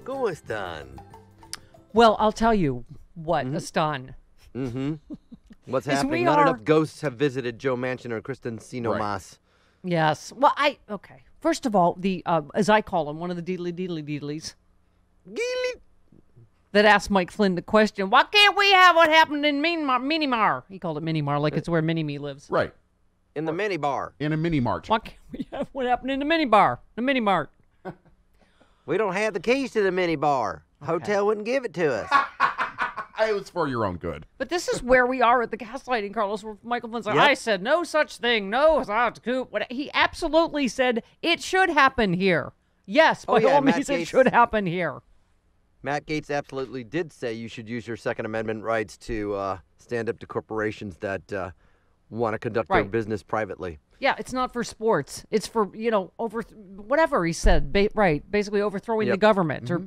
¿Cómo están? Well, I'll tell you what, Astan. What's happening? Not enough ghosts have visited Joe Manchin or Kristen Sino-Mas. Yes. Well, okay. First of all, the as I call him, one of the deedly-deedlies that asked Mike Flynn the question, why can't we have what happened in Minimar? He called it Minimar, like it's where Mini-Me lives. Right. In the mini bar. In a mini mart. Why can't we have what happened in the mini-bar, the Mini-Mart? We don't have the keys to the mini bar. Hotel wouldn't give it to us. It was for your own good. But this is where we are at the gaslighting, Carlos, where Michael Flynn's like, I said no such thing, no, he absolutely said it should happen here. Yes, by all means, it should happen here. Matt Gaetz absolutely did say you should use your Second Amendment rights to stand up to corporations that want to conduct their business privately. Yeah, it's not for sports. It's for, whatever he said, basically overthrowing the government or,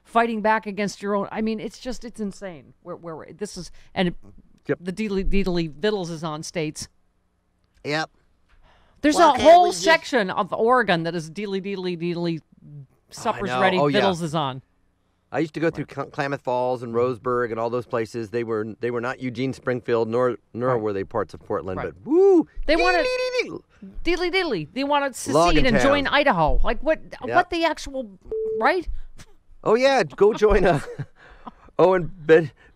fighting back against your own. I mean, it's insane. Where this is, and the Deedly Vittles is on states. Yep. There's a whole section of Oregon that is Deedly Supper's Ready, Vittles is on. I used to go through Klamath Falls and Roseburg and all those places. They were not Eugene, Springfield, nor were they parts of Portland. But woo, they wanted diddly. They wanted to secede and join Idaho. Like what the actual right? Oh yeah, go join Owen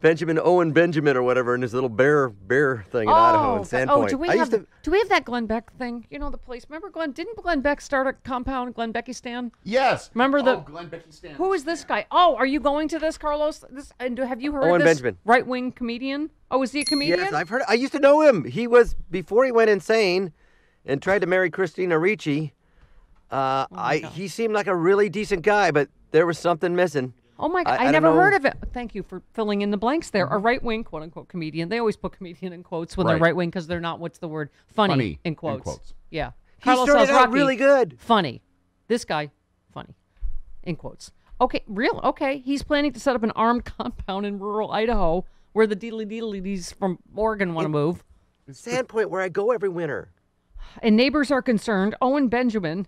Benjamin or whatever in his little bear thing in Idaho in Sandpoint. Oh, do we have that Glenn Beck thing? You know the place. Remember didn't Glenn Beck start a compound, Glenn Beckistan? Yes. Remember Glenn Beckistan. Who is this guy? Oh, are you going to this, Carlos? Have you heard Owen this Benjamin. Right-wing comedian? Oh, is he a comedian? Yes, I've heard. I used to know him. He was before he went insane and tried to marry Christina Ricci. He seemed like a really decent guy, but there was something missing. Oh, my God. I never heard of it. Thank you for filling in the blanks there. A right-wing, quote-unquote, comedian. They always put comedian in quotes when they're right-wing because they're not, what's the word? Funny in quotes. Yeah. He started out really good. Funny. This guy, funny. In quotes. Okay, real? Okay. He's planning to set up an armed compound in rural Idaho where the deedly-deedlies from Oregon want to move. Sandpoint, where I go every winter. And neighbors are concerned. Owen Benjamin...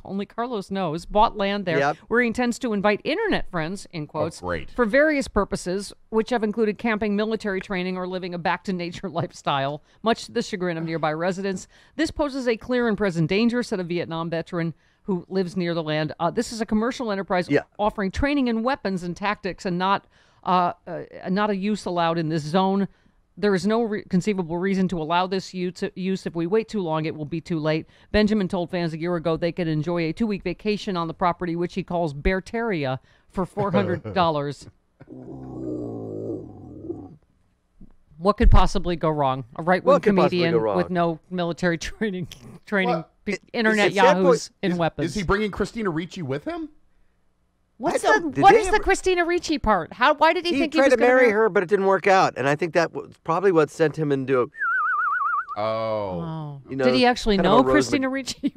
only Carlos knows, bought land there where he intends to invite internet friends, in quotes, for various purposes, which have included camping, military training, or living a back-to-nature lifestyle, much to the chagrin of nearby residents. This poses a clear and present danger, said a Vietnam veteran who lives near the land. This is a commercial enterprise offering training in weapons and tactics and not a use allowed in this zone. There is no conceivable reason to allow this use. If we wait too long, it will be too late. Benjamin told fans a year ago they could enjoy a 2-week vacation on the property, which he calls Bearteria, for $400. What could possibly go wrong? A right-wing comedian with no military training, internet yahoos in weapons. Is he bringing Christina Ricci with him? What is the Christina Ricci part? Why did he think he was tried to marry her, but it didn't work out, and I think that was probably what sent him into. Did he actually know Christina Ricci?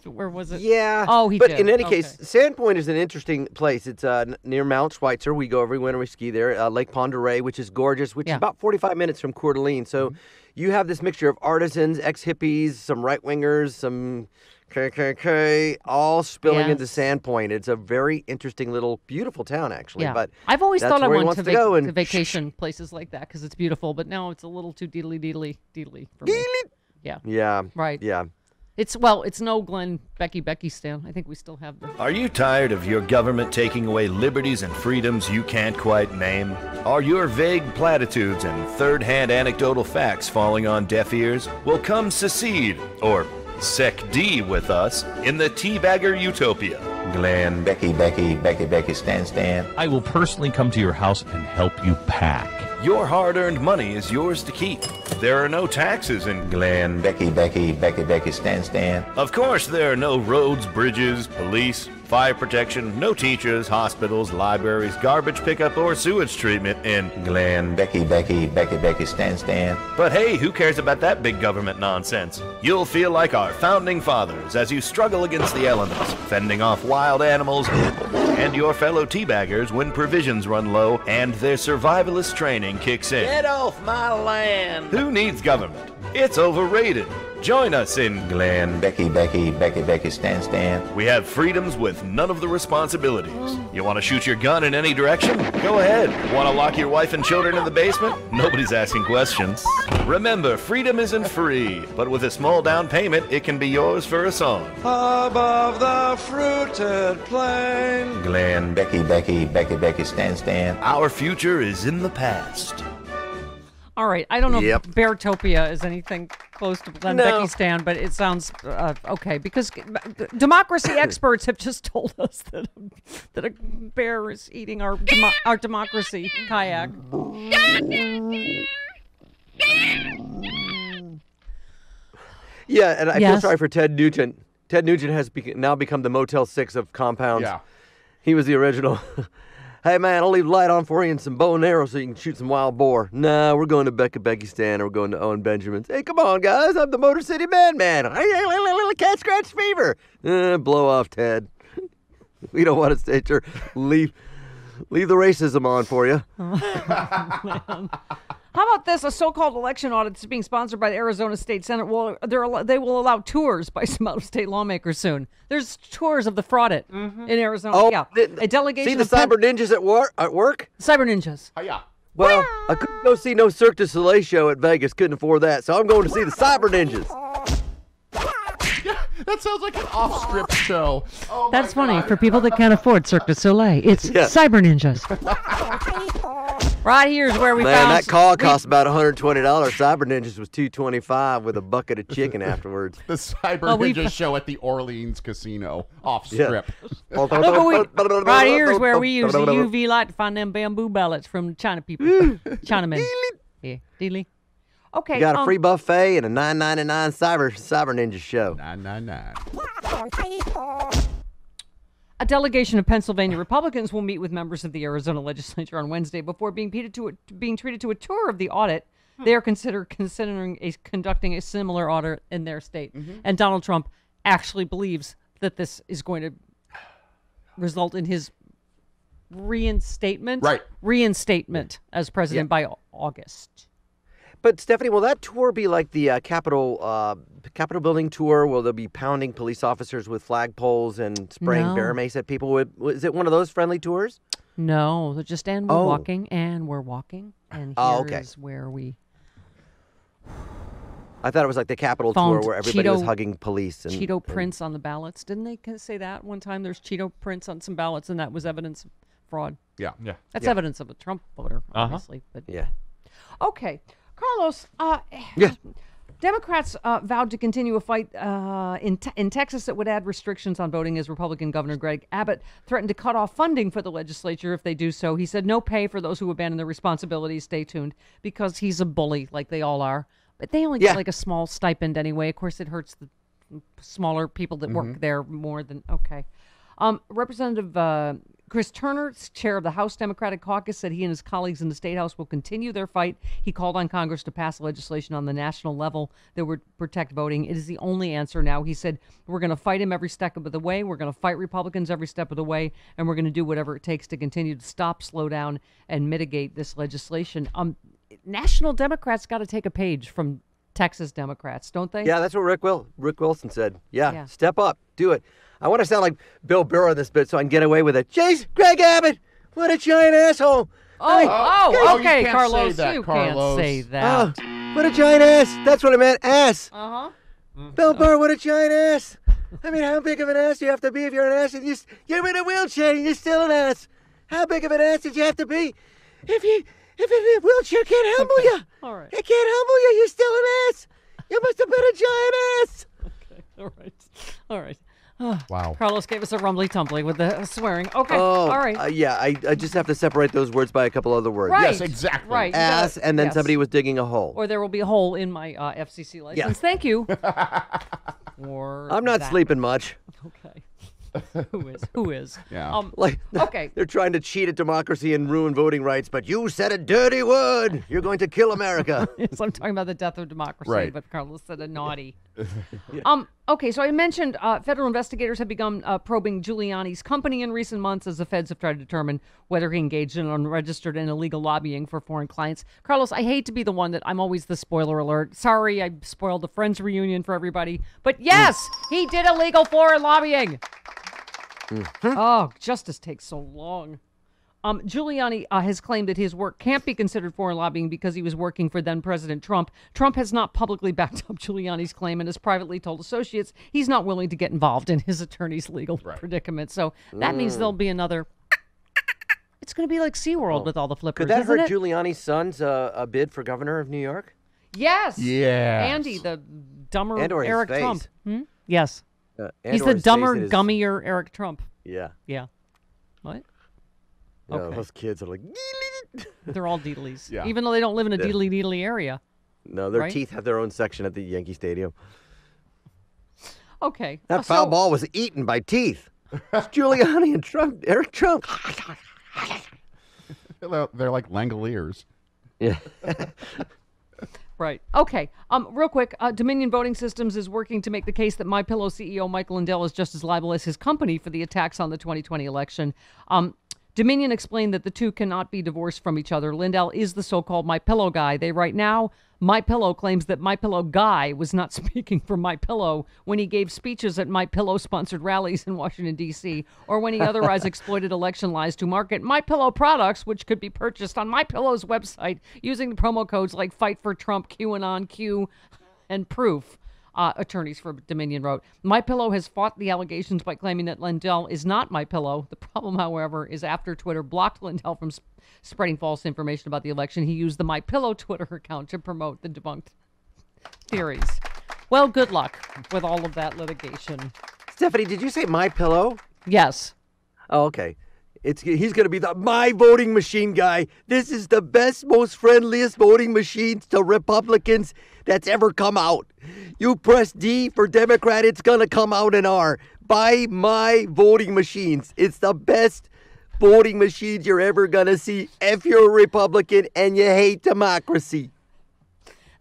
Where was it? Yeah. Oh, he did. But in any case, Sandpoint is an interesting place. It's near Mount Schweitzer. We go every winter. We ski there. Lake Pend Oreille, which is gorgeous, which is about 45 minutes from Coeur d'Alene. So you have this mixture of artisans, ex-hippies, some right-wingers, some all spilling into Sandpoint. It's a very interesting little, beautiful town, actually. Yeah. But I've always thought I want to go to vacation places like that because it's beautiful, but now it's a little too deedly for me. Yeah. Yeah. Right. Yeah. It's no Glenn Becky Stan. I think we still have them. Are you tired of your government taking away liberties and freedoms you can't quite name? Are your vague platitudes and third-hand anecdotal facts falling on deaf ears? Well, come secede, or Sec D with us in the Teabagger Utopia. Glenn, Becky, Stan. I will personally come to your house and help you pack. Your hard-earned money is yours to keep. There are no taxes in Glenn, Becky, Stan. Of course, there are no roads, bridges, police, fire protection, no teachers, hospitals, libraries, garbage pickup, or sewage treatment in Glenn, Becky, stand. But hey, who cares about that big government nonsense? You'll feel like our founding fathers as you struggle against the elements, fending off wild animals and your fellow teabaggers when provisions run low and their survivalist training kicks in. Get off my land! Who needs government? It's overrated. Join us in Glenn, Becky, stand. We have freedoms with none of the responsibilities. You want to shoot your gun in any direction? Go ahead. Want to lock your wife and children in the basement? Nobody's asking questions. Remember, freedom isn't free, but with a small down payment, it can be yours for a song. Above the fruited plain. Glenn, Becky, stand. Our future is in the past. All right. I don't know if Beartopia is anything close to Glenn Becky Stan, but it sounds okay because democracy experts have just told us that a bear is eating our democracy kayak. Yeah, and I feel sorry for Ted Nugent. Ted Nugent has now become the Motel 6 of compounds. Yeah. He was the original. Hey, man, I'll leave the light on for you and some bow and arrow so you can shoot some wild boar. Nah, we're going to Becky-Stan or we're going to Owen Benjamin's. Hey, come on, guys. I'm the Motor City Man. Cat scratch fever. Blow off, Ted. We don't want to stay here. Leave the racism on for you. How about this? A so-called election audit is being sponsored by the Arizona State Senate. They will allow tours by some out-of-state lawmakers soon. There's tours of the fraudit in Arizona. Oh, yeah. A delegation. See the cyber ninjas at work? Cyber ninjas. Oh, yeah. Well, I couldn't go see no Cirque du Soleil show at Vegas. Couldn't afford that, so I'm going to see the cyber ninjas. Yeah, that sounds like an off-script show. Oh, that's funny for people that can't afford Cirque du Soleil. It's cyber ninjas. Right here's where we found. Man, that call cost about $120. Cyber Ninjas was $225 with a bucket of chicken afterwards. The Cyber Ninja show at the Orleans Casino, off strip. Right here's where we use the UV light to find them bamboo ballots from China people, Chinamen. Yeah, dealy. Okay. You got a free buffet and a $9.99 Cyber Ninja show. $9.99. A delegation of Pennsylvania Republicans will meet with members of the Arizona legislature on Wednesday before being treated to a tour of the audit. They are considering conducting a similar audit in their state. And Donald Trump actually believes that this is going to result in his reinstatement. Right. Reinstatement as president by August. But Stephanie, will that tour be like the Capitol building tour? Will they be pounding police officers with flagpoles and spraying bear mace at people? Is it one of those friendly tours? No, they're just we're walking, and here's where we. I thought it was like the Capitol tour where everybody was hugging police and Cheeto prints on the ballots. Didn't they say that one time? There's Cheeto prints on some ballots, and that was evidence of fraud. Yeah. That's evidence of a Trump voter, obviously. But okay. Carlos, Democrats vowed to continue a fight in Texas that would add restrictions on voting as Republican Governor Greg Abbott threatened to cut off funding for the legislature if they do so. He said no pay for those who abandon their responsibilities. Stay tuned, because he's a bully like they all are. But they only get like a small stipend anyway. Of course, it hurts the smaller people that work there more than, Representative Chris Turner, chair of the House Democratic Caucus, said he and his colleagues in the State House will continue their fight. He called on Congress to pass legislation on the national level that would protect voting. It is the only answer now. He said, we're going to fight him every step of the way. We're going to fight Republicans every step of the way. And we're going to do whatever it takes to continue to stop, slow down, and mitigate this legislation. National Democrats got to take a page from Texas Democrats, don't they? Yeah, that's what Rick Wilson said. Yeah, step up, do it. I want to sound like Bill Burr in this bit so I can get away with it. Jeez, Greg Abbott, what a giant asshole. Okay, you Carlos, can't say that. What a giant ass. That's what I meant, ass. Uh-huh. Bill Burr, what a giant ass. I mean, how big of an ass do you have to be if you're an ass and you're in a wheelchair and you're still an ass? How big of an ass did you have to be if a wheelchair can't humble you? All right. It can't humble you. You're still an ass. You must have been a giant ass. Okay, all right. Wow. Carlos gave us a rumbly-tumbly with the swearing. Okay, all right. I just have to separate those words by a couple other words. Right. Yes, exactly. Right. Ass, and then somebody was digging a hole. Or there will be a hole in my FCC license. Yes. Thank you. I'm not sleeping much. Okay. Who is? Yeah. Okay. They're trying to cheat at democracy and ruin voting rights, but you said a dirty word. You're going to kill America. Yes, I'm talking about the death of democracy, Right. but Carlos said a naughty. Okay, so I mentioned federal investigators have begun probing Giuliani's company in recent months as the feds have tried to determine whether he engaged in unregistered and illegal lobbying for foreign clients. Carlos, I hate to be the one that I'm always the spoiler alert. Sorry, I spoiled the Friends reunion for everybody. But yes, he did illegal foreign lobbying. Oh, justice takes so long. Giuliani has claimed that his work can't be considered foreign lobbying because he was working for then-President Trump. Trump has not publicly backed up Giuliani's claim and has privately told associates he's not willing to get involved in his attorney's legal predicament. So that means there'll be another... It's going to be like SeaWorld with all the flippers, Could that isn't hurt it? Giuliani's son's a bid for governor of New York? Yes. Yes. Andy, the dumber And or his Eric face. Trump. Yes. And He's or the his dumber, face in his- gummier Eric Trump. Yeah. Yeah. What? You know, Okay. those kids are like... They're all deedlies. Yeah. Even though they don't live in a deedly area. No, their Right? teeth have their own section at the Yankee Stadium. Okay. That foul ball was eaten by teeth. It's Giuliani and Trump, Eric Trump. They're like Langoliers. Yeah. Right. Okay. Real quick, Dominion Voting Systems is working to make the case that MyPillow CEO Michael Lindell is just as liable as his company for the attacks on the 2020 election. Dominion explained that the two cannot be divorced from each other. Lindell is the so-called MyPillow guy. They write now, MyPillow claims that MyPillow guy was not speaking for MyPillow when he gave speeches at MyPillow-sponsored rallies in Washington, D.C., or when he otherwise exploited election lies to market MyPillow products, which could be purchased on MyPillow's website using the promo codes like Fight for Trump, QAnon, Q, and Proof. Attorneys for Dominion wrote, MyPillow has fought the allegations by claiming that Lindell is not MyPillow. The problem, however, is after Twitter blocked Lindell from spreading false information about the election, he used the MyPillow Twitter account to promote the debunked theories. Well, good luck with all of that litigation. Stephanie, did you say My Pillow? Yes. Oh, okay. He's going to be the My Voting Machine guy. This is the best, most friendliest voting machine to Republicans that's ever come out. You press D for Democrat, it's going to come out in R. Buy My Voting Machines. It's the best voting machines you're ever going to see if you're a Republican and you hate democracy.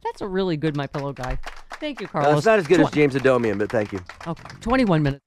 That's a really good MyPillow guy. Thank you, Carlos. It's not as good as James Adomian, but thank you. Okay, 21 minutes.